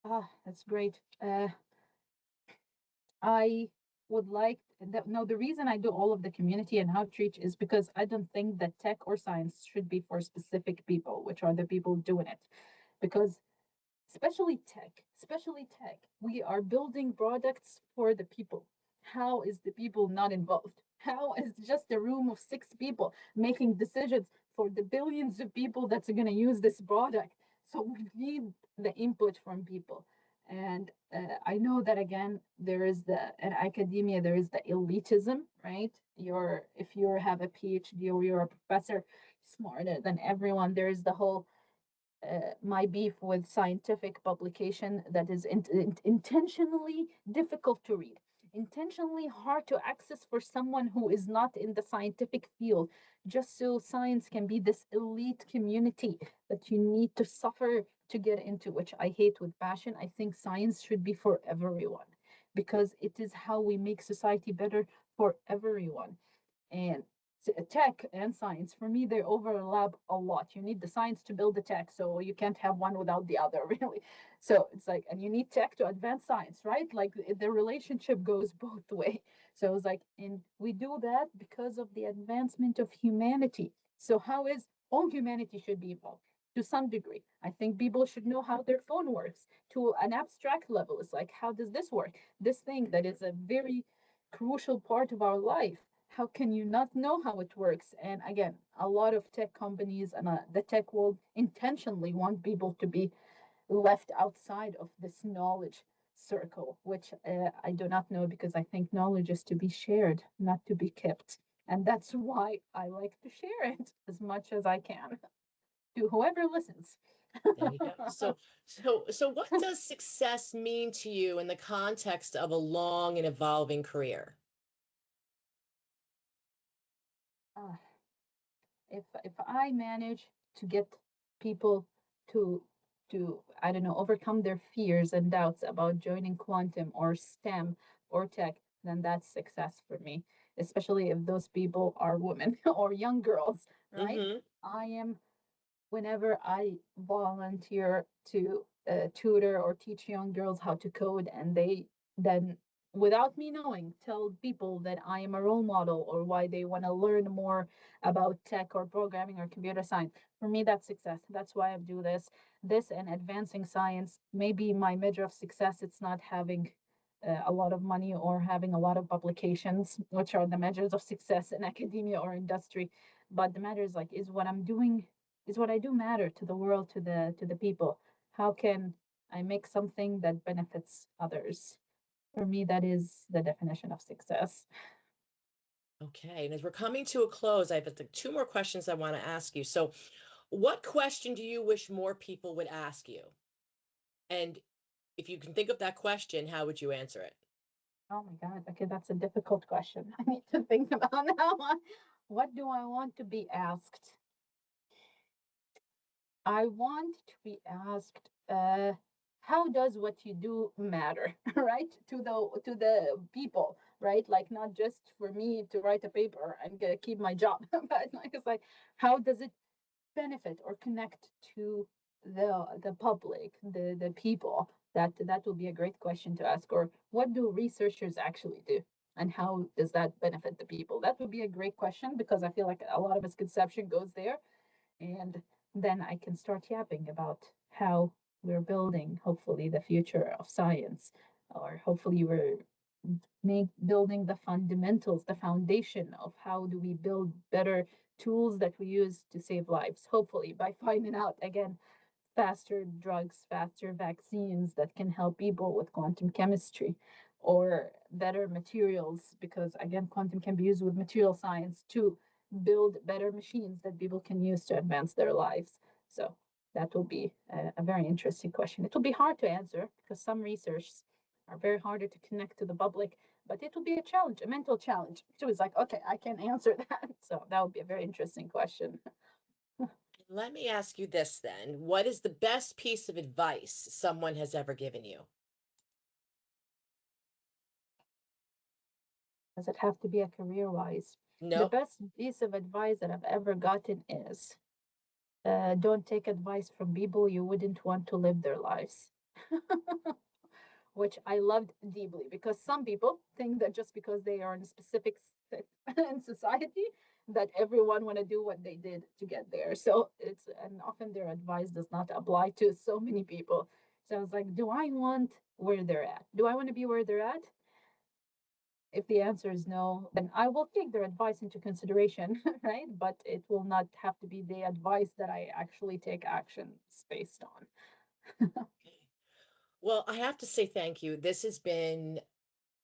Ah, that's great. I would like that. No, the reason I do all of the community and outreach is because I don't think that tech or science should be for specific people, which are the people doing it. Because especially tech, we are building products for the people. How is the people not involved? How is just a room of six people making decisions for the billions of people that's going to use this product? So we need the input from people. And I know that again, there is the in academia, there is the elitism, right? If you have a PhD or you're a professor smarter than everyone, there is the whole my beef with scientific publication that is intentionally difficult to read, intentionally hard to access for someone who is not in the scientific field, just so science can be this elite community that you need to suffer to get into, which I hate with passion. I think science should be for everyone because it is how we make society better for everyone. And tech and science, for me, they overlap a lot. You need the science to build the tech, so you can't have one without the other, really. So it's like, and you need tech to advance science, right? Like the relationship goes both way. So it's like, and we do that because of the advancement of humanity. So how is all humanity should be involved to some degree. I think people should know how their phone works to an abstract level. It's like, how does this work? This thing that is a very crucial part of our life, how can you not know how it works? And again, a lot of tech companies and the tech world intentionally want people to be left outside of this knowledge circle, which I do not know because I think knowledge is to be shared, not to be kept. And that's why I like to share it as much as I can to whoever listens. There you go. So what does success mean to you in the context of a long and evolving career? uh, if I manage to get people to I don't know, overcome their fears and doubts about joining quantum or STEM or tech, then that's success for me. Especially if those people are women or young girls, right? Mm-hmm. I am whenever I volunteer to tutor or teach young girls how to code, and they then, without me knowing, tell people that I am a role model or why they want to learn more about tech or programming or computer science. For me, that's success. That's why I do this. This and advancing science, maybe my measure of success, it's not having a lot of money or having a lot of publications, which are the measures of success in academia or industry. But the matter is like, is what I'm doing, is what I do matter to the world, to the people? How can I make something that benefits others? For me, that is the definition of success. Okay. And as we're coming to a close, I have two more questions I want to ask you. So, what question do you wish more people would ask you? And if you can think of that question, how would you answer it? Oh my God. Okay, that's a difficult question. I need to think about that one. What do I want to be asked? I want to be asked, how does what you do matter, right? To the people, right? Like not just for me to write a paper and get, keep my job, but like it's like, how does it benefit or connect to the public, the people? That will be a great question to ask. Or what do researchers actually do? And how does that benefit the people? That would be a great question because I feel like a lot of misconception goes there, and then I can start yapping about how we're building, hopefully, the future of science, or hopefully we're building the fundamentals, the foundation of how do we build better tools that we use to save lives, hopefully by finding out again faster drugs, faster vaccines that can help people with quantum chemistry or better materials, because again, quantum can be used with material science to build better machines that people can use to advance their lives. So that will be a very interesting question. It will be hard to answer because some research are very harder to connect to the public, but it will be a challenge, a mental challenge. So it's like, okay, I can answer that. So that would be a very interesting question. Let me ask you this then. What is the best piece of advice someone has ever given you? Does it have to be a career-wise? The No. best piece of advice that I've ever gotten is don't take advice from people you wouldn't want to live their lives. Which I loved deeply because some people think that just because they are in a specific in society, that everyone want to do what they did to get there. So it's, and often their advice does not apply to so many people. So I was like, do I want where they're at? Do I want to be where they're at? If the answer is no, then I will take their advice into consideration, right? But it will not have to be the advice that I actually take actions based on. Well, I have to say thank you. This has been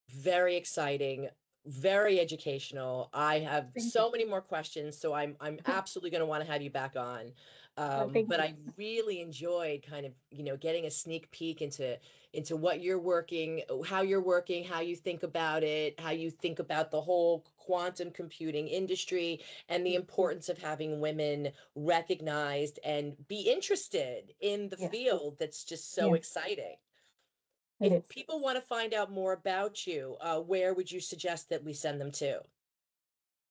very exciting, very educational. I have Thank you. so many more questions, so I'm absolutely going to want to have you back on. Thank But you. I really enjoyed kind of, getting a sneak peek into what you're working, how you think about it, how you think about the whole quantum computing industry, and the importance of having women recognized and be interested in the Yes, field that's just so yes, exciting. it If is. people want to find out more about you, where would you suggest that we send them to?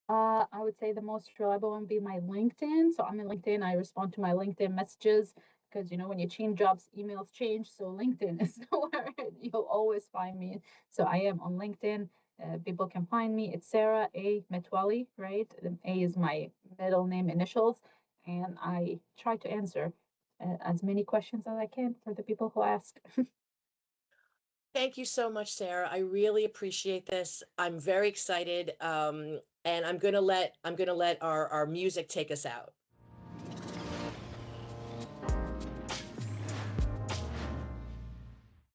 I would say the most reliable one would be my LinkedIn. So I'm in LinkedIn. I respond to my LinkedIn messages because when you change jobs, emails change. So LinkedIn is where you'll always find me. So I am on LinkedIn. People can find me. It's Sarah A. Metwalli, right? A is my middle name initials, and I try to answer as many questions as I can for the people who ask. Thank you so much, Sarah. I really appreciate this. I'm very excited. And I'm gonna let our music take us out.